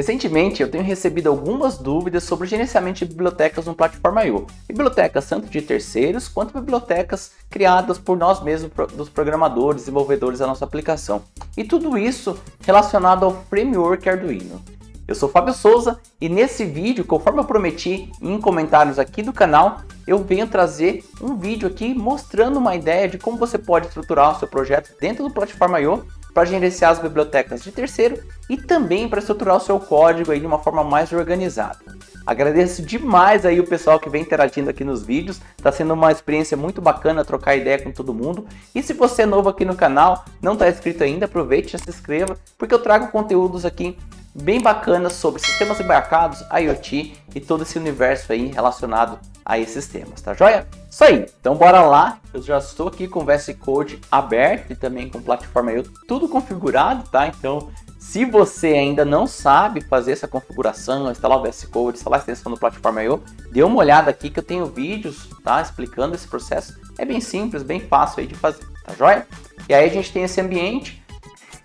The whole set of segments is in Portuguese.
Recentemente eu tenho recebido algumas dúvidas sobre o gerenciamento de bibliotecas no Platform I/O. Bibliotecas tanto de terceiros quanto bibliotecas criadas por nós mesmos, dos programadores, desenvolvedores da nossa aplicação. E tudo isso relacionado ao Framework Arduino. Eu sou Fábio Souza e nesse vídeo, conforme eu prometi em comentários aqui do canal, eu venho trazer um vídeo aqui mostrando uma ideia de como você pode estruturar o seu projeto dentro do Platform I/O para gerenciar as bibliotecas de terceiro e também para estruturar o seu código aí de uma forma mais organizada. Agradeço demais aí o pessoal que vem interagindo aqui nos vídeos, está sendo uma experiência muito bacana trocar ideia com todo mundo. E se você é novo aqui no canal, não está inscrito ainda, aproveite e se inscreva, porque eu trago conteúdos aqui bem bacanas sobre sistemas embarcados, IoT e todo esse universo aí relacionado a esses temas, tá joia? Isso aí, então bora lá, eu já estou aqui com o VS Code aberto e também com o Platform I/O tudo configurado, tá? Então, se você ainda não sabe fazer essa configuração, instalar o VS Code, instalar a extensão do Platform I/O, dê uma olhada aqui que eu tenho vídeos, tá? Explicando esse processo, é bem simples, bem fácil aí de fazer, tá joia? E aí a gente tem esse ambiente,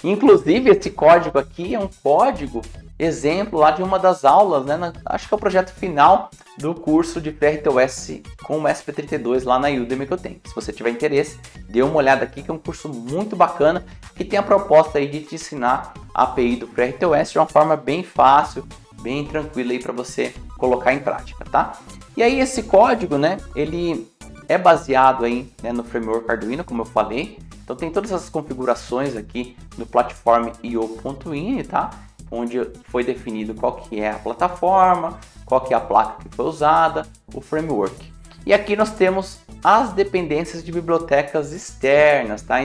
inclusive esse código aqui é um código exemplo lá de uma das aulas, né? Acho que é o projeto final do curso de FreeRTOS com o SP32 lá na Udemy que eu tenho. Se você tiver interesse, dê uma olhada aqui que é um curso muito bacana que tem a proposta aí de te ensinar a API do FreeRTOS de uma forma bem fácil, bem tranquila aí para você colocar em prática, tá? E aí esse código, né? Ele é baseado aí, né, no Framework Arduino, como eu falei. Então tem todas essas configurações aqui no Platform IO.ini, tá? Onde foi definido qual que é a plataforma, qual que é a placa que foi usada, o framework. E aqui nós temos as dependências de bibliotecas externas, tá?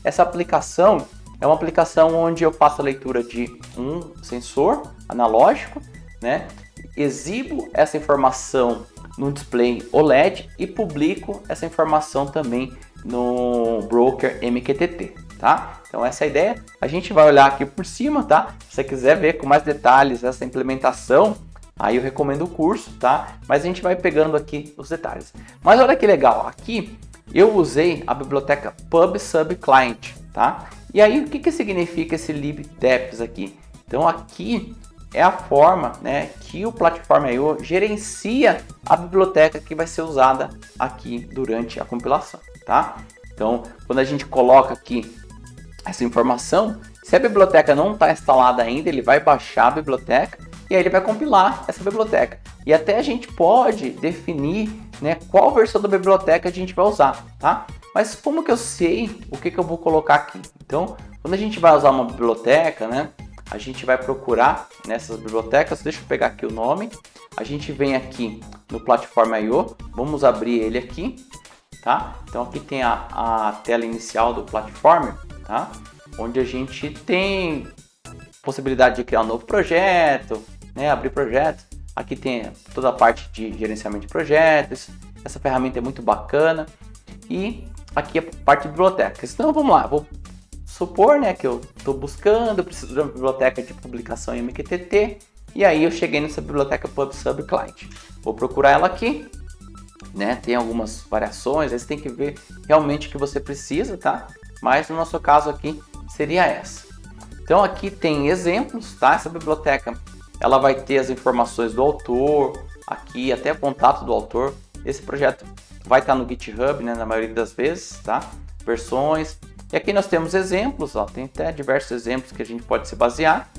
Essa aplicação é uma aplicação onde eu faço a leitura de um sensor analógico, né? Exibo essa informação no display OLED e publico essa informação também no broker MQTT, tá? Então essa é a ideia. A gente vai olhar aqui por cima, tá? Se você quiser ver com mais detalhes essa implementação, aí eu recomendo o curso, tá? Mas a gente vai pegando aqui os detalhes. Mas olha que legal, aqui eu usei a biblioteca PubSubClient, tá? E aí o que significa esse libdeps aqui? Então aqui é a forma, né, que o Platform I/O gerencia a biblioteca que vai ser usada aqui durante a compilação, tá? Então, quando a gente coloca aqui essa informação, se a biblioteca não está instalada ainda, ele vai baixar a biblioteca e aí ele vai compilar essa biblioteca. E até a gente pode definir, né, qual versão da biblioteca a gente vai usar, tá? Mas como que eu sei o que eu vou colocar aqui? Então, quando a gente vai usar uma biblioteca, né, a gente vai procurar nessas bibliotecas, deixa eu pegar aqui o nome, a gente vem aqui no Platform I/O, vamos abrir ele aqui, tá? Então aqui tem a tela inicial do Platform, tá? Onde a gente tem possibilidade de criar um novo projeto, né? Abrir projetos, aqui tem toda a parte de gerenciamento de projetos, essa ferramenta é muito bacana, e aqui a parte de bibliotecas. Então vamos lá, vou supor, né, que eu estou buscando, eu preciso de uma biblioteca de publicação em MQTT, e aí eu cheguei nessa biblioteca PubSubClient. Vou procurar ela aqui, né, tem algumas variações, aí você tem que ver realmente o que você precisa, tá? Mas no nosso caso aqui seria essa. Então aqui tem exemplos, tá? Essa biblioteca, ela vai ter as informações do autor, aqui até o contato do autor. Esse projeto vai estar no GitHub, né, na maioria das vezes, tá? Versões. E aqui nós temos exemplos, ó, tem até diversos exemplos que a gente pode se basear.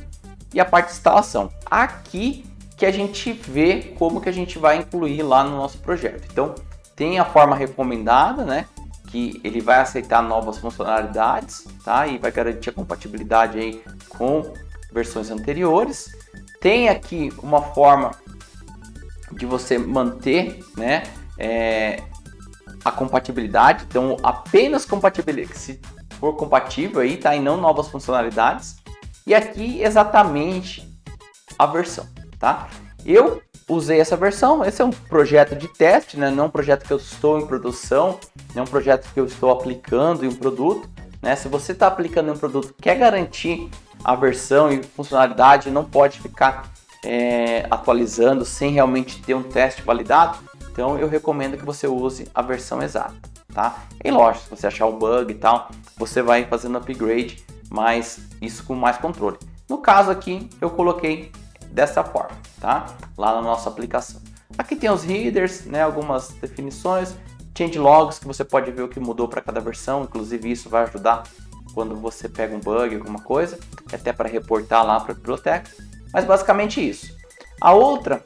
E a parte de instalação. Aqui que a gente vê como que a gente vai incluir lá no nosso projeto. Então, tem a forma recomendada, né? Que ele vai aceitar novas funcionalidades, tá? E vai garantir a compatibilidade aí com versões anteriores. Tem aqui uma forma de você manter, né? A compatibilidade. Então, apenas compatibilidade. Se for compatível aí, tá? E não novas funcionalidades. E aqui exatamente a versão, tá? Eu usei essa versão, esse é um projeto de teste, né? Não é um projeto que eu estou em produção, não é um projeto que eu estou aplicando em um produto, né? Se você está aplicando em um produto, quer garantir a versão e funcionalidade, não pode ficar atualizando sem realmente ter um teste validado, então eu recomendo que você use a versão exata, tá? E lógico, se você achar um bug e tal, você vai fazendo upgrade, mas isso com mais controle. No caso aqui, eu coloquei dessa forma, tá? Lá na nossa aplicação. Aqui tem os headers, né? Algumas definições, changelogs, que você pode ver o que mudou para cada versão, inclusive isso vai ajudar quando você pega um bug, alguma coisa, até para reportar lá para a biblioteca, mas basicamente isso. A outra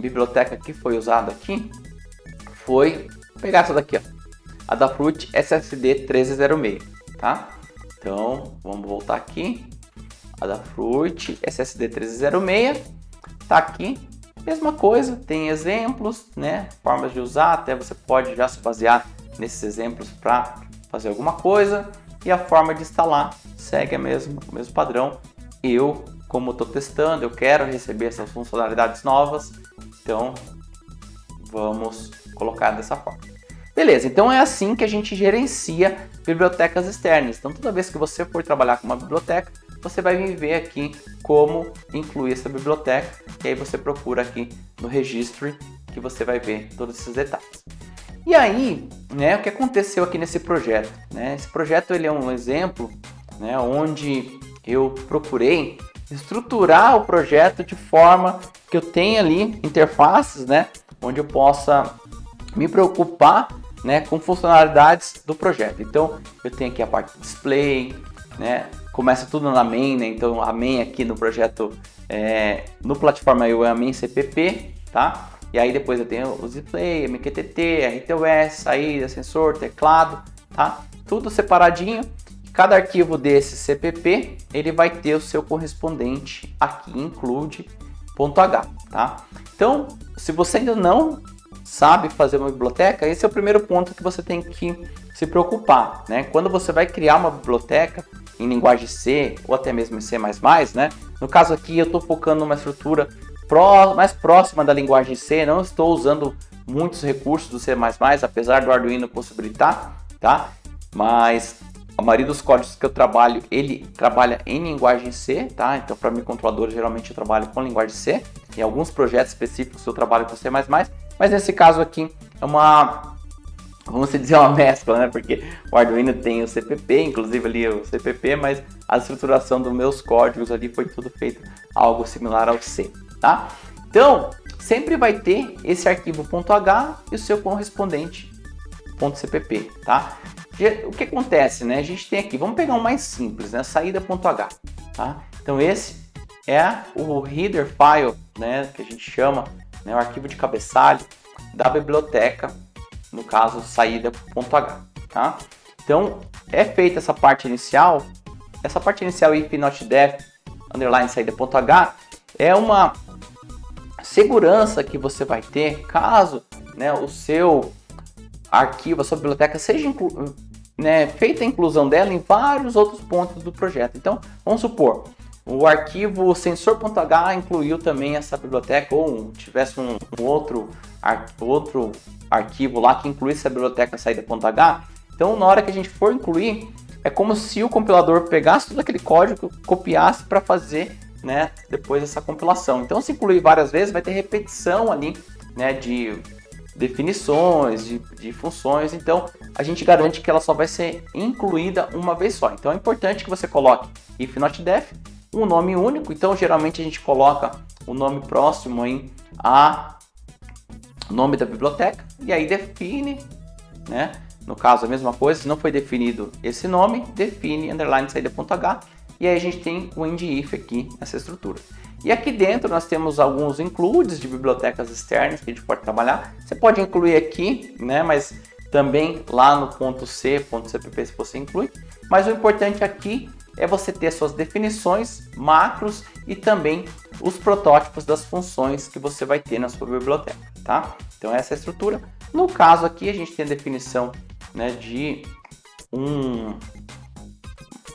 biblioteca que foi usada aqui foi, vou pegar essa daqui, ó, a Adafruit SSD 1306, tá? Então, vamos voltar aqui, Adafruit SSD 1306, tá aqui, mesma coisa, tem exemplos, né, formas de usar, até você pode já se basear nesses exemplos para fazer alguma coisa, e a forma de instalar segue o mesmo padrão. Eu, como estou testando, eu quero receber essas funcionalidades novas, então vamos colocar dessa forma. Beleza, então é assim que a gente gerencia bibliotecas externas. Então toda vez que você for trabalhar com uma biblioteca, você vai vir ver aqui como incluir essa biblioteca, e aí você procura aqui no Registry que você vai ver todos esses detalhes. E aí, né, o que aconteceu aqui nesse projeto? Né? Esse projeto ele é um exemplo, né, onde eu procurei estruturar o projeto de forma que eu tenha ali interfaces, né, onde eu possa me preocupar, né, com funcionalidades do projeto. Então, eu tenho aqui a parte de display, né, começa tudo na main, né, então a main aqui no projeto, no Platform.io é a main CPP, tá? E aí depois eu tenho os display, MQTT, RTOS, saída, sensor, teclado, tá? Tudo separadinho. Cada arquivo desse CPP, ele vai ter o seu correspondente aqui, include.h, tá? Então, se você ainda não sabe fazer uma biblioteca, esse é o primeiro ponto que você tem que se preocupar, né? Quando você vai criar uma biblioteca em linguagem C ou até mesmo em C++, né? No caso aqui eu estou focando numa estrutura mais próxima da linguagem C, não estou usando muitos recursos do C++, apesar do Arduino possibilitar, tá? Mas a maioria dos códigos que eu trabalho, ele trabalha em linguagem C, tá? Então para microcontroladores geralmente eu trabalho com linguagem C, em alguns projetos específicos eu trabalho com C++, mas nesse caso aqui é uma, vamos dizer, uma mescla, né? Porque o Arduino tem o CPP, inclusive ali o CPP, mas a estruturação dos meus códigos ali foi tudo feito algo similar ao C. Tá? Então, sempre vai ter esse arquivo .h e o seu correspondente .cpp, tá? O que acontece, né? A gente tem aqui, vamos pegar um mais simples, né? Saída.h, tá? Então, esse é o header file, né? Que a gente chama, né? O arquivo de cabeçalho da biblioteca, no caso, saída.h, tá? Então, é feita essa parte inicial if not def, underline saída.h, é uma segurança que você vai ter caso, né, o seu arquivo, a sua biblioteca seja feita a inclusão dela em vários outros pontos do projeto. Então, vamos supor, o arquivo sensor.h incluiu também essa biblioteca, ou tivesse um outro arquivo lá que incluísse a biblioteca saída.h. Então, na hora que a gente for incluir, é como se o compilador pegasse todo aquele código, copiasse para fazer, né, depois essa compilação. Então, se incluir várias vezes, vai ter repetição ali, né, de definições, de funções. Então, a gente garante que ela só vai ser incluída uma vez só. Então, é importante que você coloque if not def, um nome único. Então, geralmente a gente coloca o nome próximo a nome da biblioteca e aí define, né? No caso, a mesma coisa. Se não foi definido esse nome, define underline saída.h. E aí a gente tem o end-if aqui nessa estrutura. E aqui dentro nós temos alguns includes de bibliotecas externas que a gente pode trabalhar. Você pode incluir aqui, né, mas também lá no .c.cpp se você inclui. Mas o importante aqui é você ter suas definições, macros e também os protótipos das funções que você vai ter na sua biblioteca, tá? Então essa é a estrutura. No caso aqui a gente tem a definição, né, de um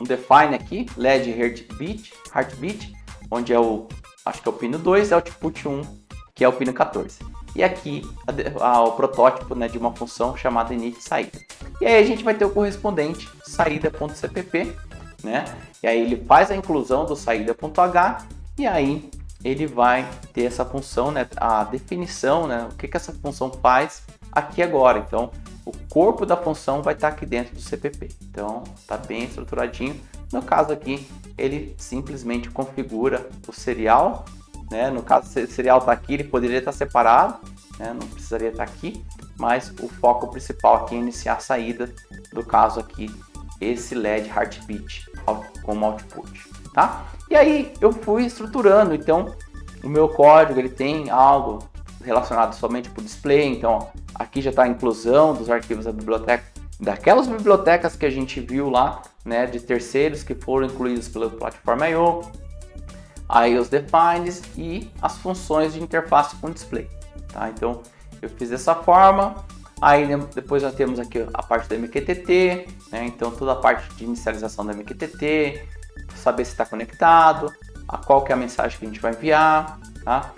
define aqui, LED heartbeat, onde é acho que é o pino 2, output 1, que é o pino 14. E aqui o protótipo, né, de uma função chamada init saída. E aí a gente vai ter o correspondente saída.cpp, né? E aí ele faz a inclusão do saída.h e aí ele vai ter essa função, né, a definição, né, o que essa função faz aqui agora. Então, o corpo da função vai estar aqui dentro do CPP. Então, está bem estruturadinho. No caso aqui, ele simplesmente configura o serial, né? No caso, se o serial está aqui, ele poderia estar separado, né? Não precisaria estar aqui, mas o foco principal aqui é iniciar a saída, do caso aqui, esse LED Heartbeat como output, tá? E aí eu fui estruturando, então o meu código ele tem algo relacionado somente para o display, então aqui já está a inclusão dos arquivos da biblioteca, daquelas bibliotecas que a gente viu lá, né, de terceiros que foram incluídos pelo Platform I/O, aí os defines e as funções de interface com display, tá? Então eu fiz dessa forma. Aí depois nós temos aqui a parte do MQTT, né? Então toda a parte de inicialização do MQTT, saber se está conectado, qual que é a mensagem que a gente vai enviar, tá?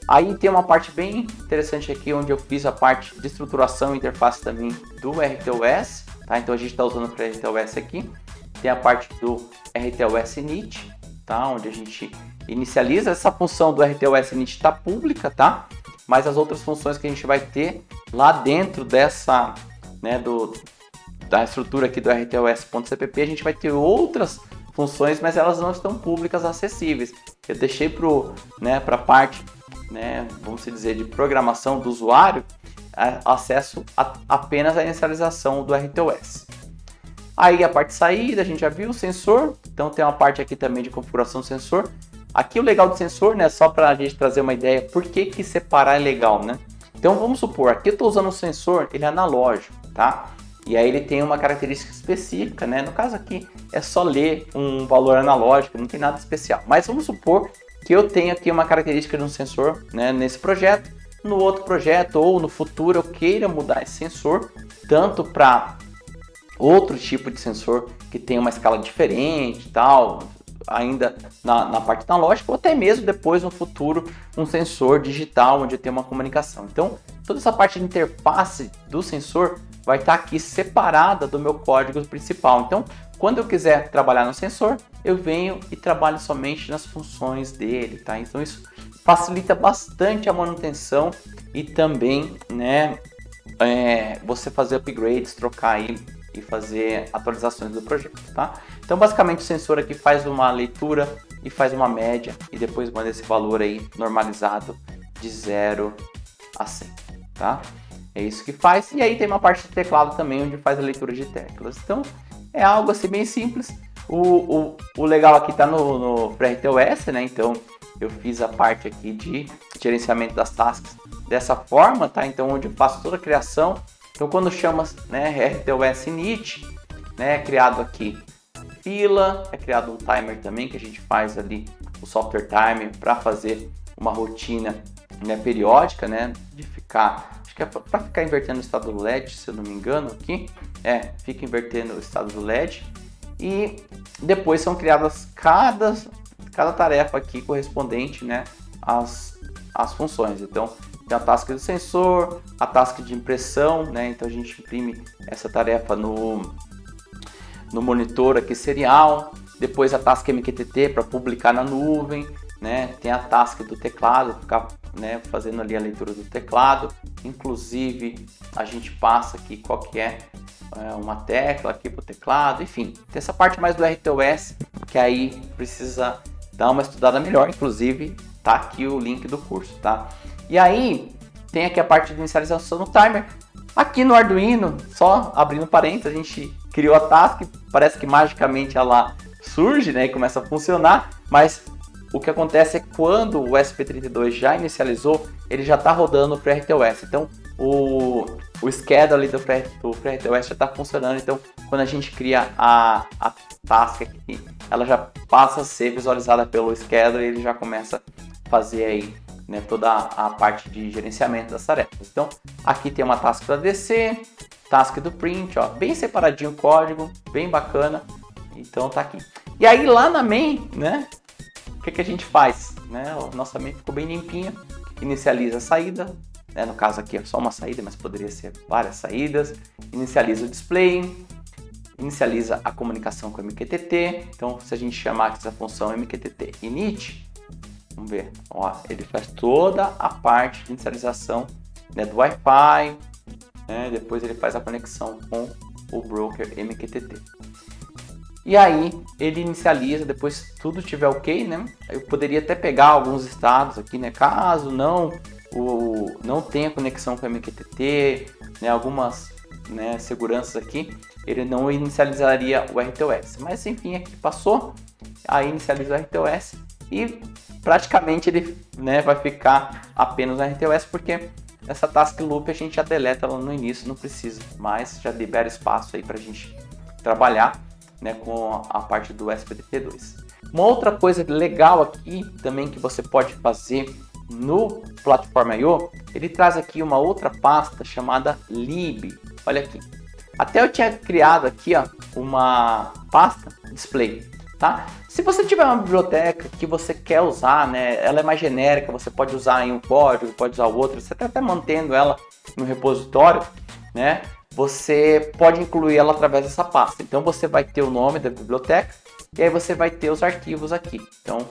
Aí tem uma parte bem interessante aqui, onde eu fiz a parte de estruturação e interface também do RTOS, tá? Então a gente está usando para RTOS aqui. Tem a parte do RTOS init, tá? Onde a gente inicializa. Essa função do RTOS init está pública, tá? Mas as outras funções que a gente vai ter lá dentro dessa, né, da estrutura aqui do RTOS.cpp, a gente vai ter outras funções, mas elas não estão públicas acessíveis. Eu deixei para a parte, né, vamos dizer, de programação do usuário, acesso apenas à inicialização do RTOS. Aí a parte de saída, a gente já viu o sensor, então tem uma parte aqui também de configuração do sensor. Aqui o legal do sensor, né, só para a gente trazer uma ideia, por que separar é legal, né? Então vamos supor, aqui eu estou usando um sensor, ele é analógico, tá? E aí ele tem uma característica específica, né? No caso aqui é só ler um valor analógico, não tem nada especial. Mas vamos supor que eu tenho aqui uma característica de um sensor, né, nesse projeto, no outro projeto ou no futuro eu queira mudar esse sensor, tanto para outro tipo de sensor que tem uma escala diferente e tal, ainda na parte analógica, ou até mesmo depois no futuro um sensor digital onde tem uma comunicação. Então toda essa parte de interface do sensor vai estar aqui separada do meu código principal. Então quando eu quiser trabalhar no sensor, eu venho e trabalho somente nas funções dele, tá? Então isso facilita bastante a manutenção e também, né, você fazer upgrades, trocar ele e fazer atualizações do projeto, tá? Então basicamente o sensor aqui faz uma leitura e faz uma média e depois manda esse valor aí normalizado de 0 a 100, tá? É isso que faz. E aí tem uma parte de teclado também onde faz a leitura de teclas. Então é algo assim bem simples. O legal aqui tá no RTOS, né? Então eu fiz a parte aqui de gerenciamento das tasks dessa forma, tá? Então onde eu faço toda a criação. Então quando chama, né, RTOS init, né, é criado aqui fila, é criado um timer também que a gente faz ali o software timer para fazer uma rotina, né, periódica, né, de ficar, acho que é para ficar invertendo o estado do LED, se eu não me engano aqui, fica invertendo o estado do LED e depois são criadas cada tarefa aqui correspondente, né, às funções. Então tem a task do sensor, a task de impressão, né? Então a gente imprime essa tarefa no monitor aqui serial, depois a task MQTT para publicar na nuvem, né? Tem a task do teclado, ficar, né, fazendo ali a leitura do teclado, inclusive a gente passa aqui qual que é uma tecla aqui para o teclado, enfim, tem essa parte mais do RTOS que aí precisa dar uma estudada melhor, inclusive tá aqui o link do curso, tá? E aí tem aqui a parte de inicialização no timer. Aqui no Arduino, só abrindo parênteses, a gente criou a task, parece que magicamente ela surge, né, e começa a funcionar, mas o que acontece é que quando o SP32 já inicializou, ele já está rodando para o RTOS. Então o schedule ali do RTOS já está funcionando. Então quando a gente cria a task aqui, ela já passa a ser visualizada pelo schedule e ele já começa a fazer aí, né, toda a parte de gerenciamento das tarefas. Então aqui tem uma task para descer, task do print, ó, bem separadinho o código, bem bacana. Então tá aqui. E aí lá na main, né, o que a gente faz, né? Nossa main ficou bem limpinha, inicializa a saída, né, no caso aqui é só uma saída, mas poderia ser várias saídas, inicializa o display, inicializa a comunicação com o MQTT. Então se a gente chamar essa função MQTT init, vamos ver, ó, ele faz toda a parte de inicialização, né, do Wi-Fi, né, depois ele faz a conexão com o broker MQTT. E aí ele inicializa, depois tudo estiver ok, né? Eu poderia até pegar alguns estados aqui, né? Caso não tenha conexão com o MQTT, né? Algumas, né, seguranças aqui, ele não inicializaria o RTOS. Mas enfim, aqui passou, aí inicializa o RTOS e praticamente ele, né, vai ficar apenas no RTOS, porque essa task loop a gente já deleta ela no início, não precisa mais, já libera espaço aí para a gente trabalhar, né, com a parte do SPDT2. Uma outra coisa legal aqui também que você pode fazer no Platform.io, ele traz aqui uma outra pasta chamada lib. Olha aqui. Até eu tinha criado aqui, ó, uma pasta display, tá? Se você tiver uma biblioteca que você quer usar, né, ela é mais genérica, você pode usar em um código, pode usar o outro, você está até mantendo ela no repositório, né? Você pode incluir ela através dessa pasta. Então você vai ter o nome da biblioteca e aí você vai ter os arquivos aqui. Então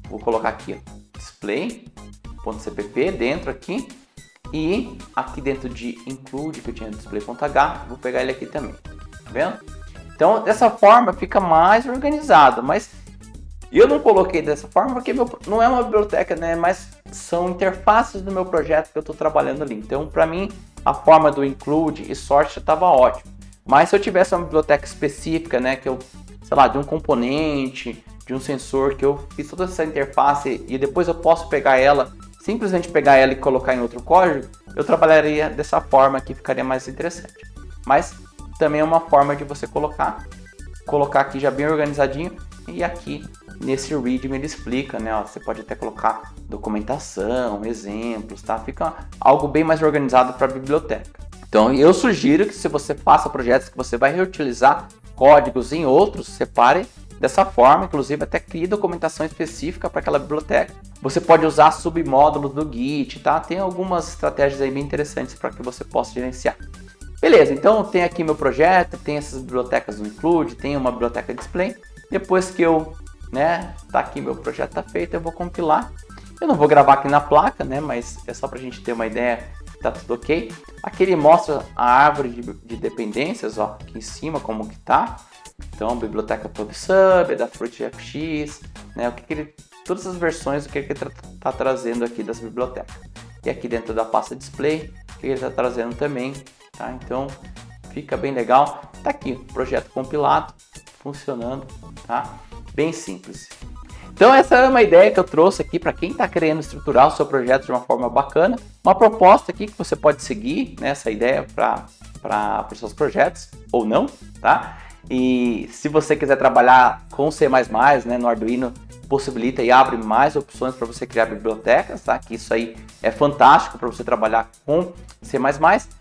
vou colocar aqui, ó, display.cpp dentro aqui. E aqui dentro de include, que eu tinha display.h, vou pegar ele aqui também, tá vendo? Então dessa forma fica mais organizado, mas eu não coloquei dessa forma porque não é uma biblioteca, né? Mas são interfaces do meu projeto que eu estou trabalhando ali. Então para mim a forma do include e sort estava ótimo. Mas se eu tivesse uma biblioteca específica, né, que eu, sei lá, de um componente, de um sensor, que eu fiz toda essa interface e depois eu posso pegar ela, simplesmente pegar ela e colocar em outro código, eu trabalharia dessa forma que ficaria mais interessante. Mas também é uma forma de você colocar aqui já bem organizadinho, e aqui nesse readme ele explica, né? Ó, você pode até colocar documentação, exemplos, tá? Fica algo bem mais organizado para a biblioteca. Então eu sugiro que se você faça projetos que você vai reutilizar códigos em outros, separe dessa forma, inclusive até crie documentação específica para aquela biblioteca. Você pode usar submódulos do Git, tá? Tem algumas estratégias aí bem interessantes para que você possa gerenciar. Beleza, então tem aqui meu projeto, tem essas bibliotecas no include, tem uma biblioteca display. Depois que eu, né, tá aqui meu projeto tá feito, eu vou compilar. Eu não vou gravar aqui na placa, né, mas é só para a gente ter uma ideia, tá tudo ok. Aqui ele mostra a árvore de dependências, ó, aqui em cima como que tá. Então, biblioteca PubSub, da FruitFX, né, todas as versões, o que ele está trazendo aqui das bibliotecas. E aqui dentro da pasta display, o que ele está trazendo também, tá? Então, fica bem legal. Tá aqui, projeto compilado, funcionando, tá? Bem simples. Então, essa é uma ideia que eu trouxe aqui para quem está querendo estruturar o seu projeto de uma forma bacana. Uma proposta aqui que você pode seguir, né, essa ideia para os seus projetos, ou não, tá? E se você quiser trabalhar com C++, né, no Arduino, possibilita e abre mais opções para você criar bibliotecas, tá? Que isso aí é fantástico para você trabalhar com C++.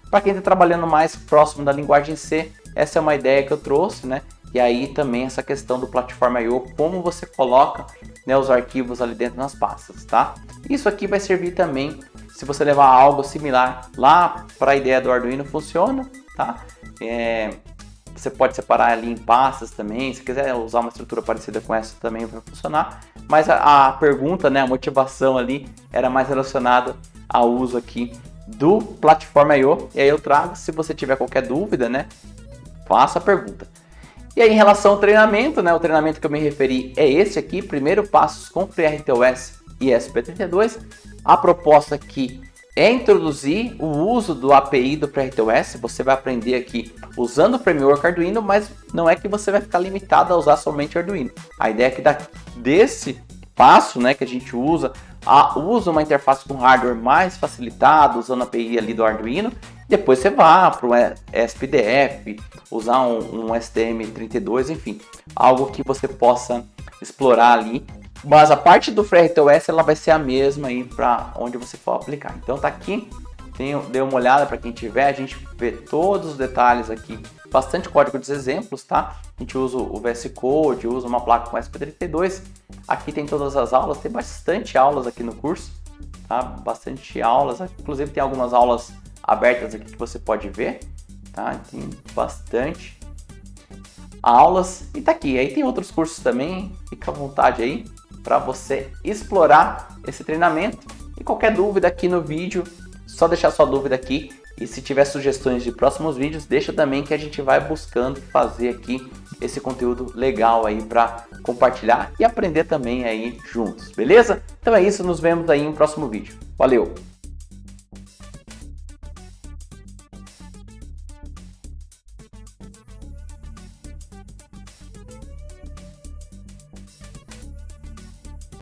Para quem está trabalhando mais próximo da linguagem C, essa é uma ideia que eu trouxe, né? E aí também essa questão do Platform.io, como você coloca, né, os arquivos ali dentro nas pastas, tá? Isso aqui vai servir também, se você levar algo similar lá para a ideia do Arduino, funciona, tá? Você pode separar ali em pastas também, se quiser usar uma estrutura parecida com essa também vai funcionar. Mas a pergunta, né, a motivação ali era mais relacionada ao uso aqui do Platform.io. E aí eu trago, se você tiver qualquer dúvida, né, faça a pergunta. E aí em relação ao treinamento, né, o treinamento que eu me referi é esse aqui, primeiro passos com FreeRTOS e SP32. A proposta aqui é introduzir o uso do API do FreeRTOS. Você vai aprender aqui usando o framework Arduino, mas não é que você vai ficar limitado a usar somente Arduino. A ideia é que desse passo, né, que a gente usa uma interface com hardware mais facilitado, usando a API ali do Arduino. Depois você vá para o SPDF, usar um STM32, enfim, algo que você possa explorar ali. Mas a parte do FreeRTOS ela vai ser a mesma aí para onde você for aplicar. Então tá aqui, dê uma olhada para quem tiver, a gente vê todos os detalhes aqui, bastante código dos exemplos, tá? A gente usa o VS Code, usa uma placa com SP32. Aqui tem todas as aulas, tem bastante aulas aqui no curso, tá? Bastante aulas, inclusive tem algumas aulas abertas aqui que você pode ver, tá? Tem bastante aulas e tá aqui. Aí tem outros cursos também, fica à vontade aí para você explorar esse treinamento. E qualquer dúvida aqui no vídeo, só deixar sua dúvida aqui. E se tiver sugestões de próximos vídeos, deixa também que a gente vai buscando fazer aqui esse conteúdo legal aí para compartilhar e aprender também aí juntos, beleza? Então é isso, nos vemos aí em um próximo vídeo. Valeu!